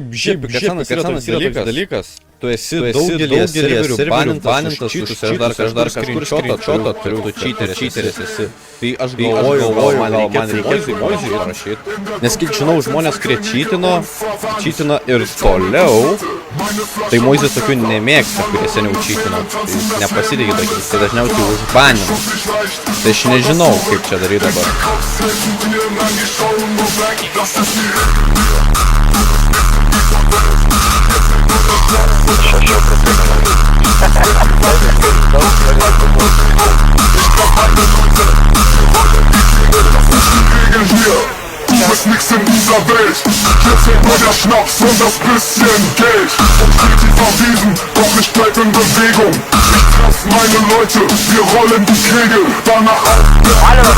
Šiaip Pikachanas yra toks dalykas. Tu esi daugelį serverių banintas, čytus, aš dar kažkur šotą turiu, tu čyteris esi. Tai aš galvoju, man reikėtų Moizei parašyti. Nes kiek žinau, žmonės, kurie čytino ir toliau, tai Moizės tokių nemėgsta, kurie seniau čytino. Tai jis nepasitikė tokiais, tai dažniausiai užbanino. Tai aš nežinau, kaip čia daryti dabar. Du bist nix in dieser Welt. Jetzt wird nur der Schnaps und das bisschen Geld. Und steht die verwiesen, doch ich bleib in Bewegung. Ich treff meine Leute, wir rollen die Kegel. Danach auf der Halle.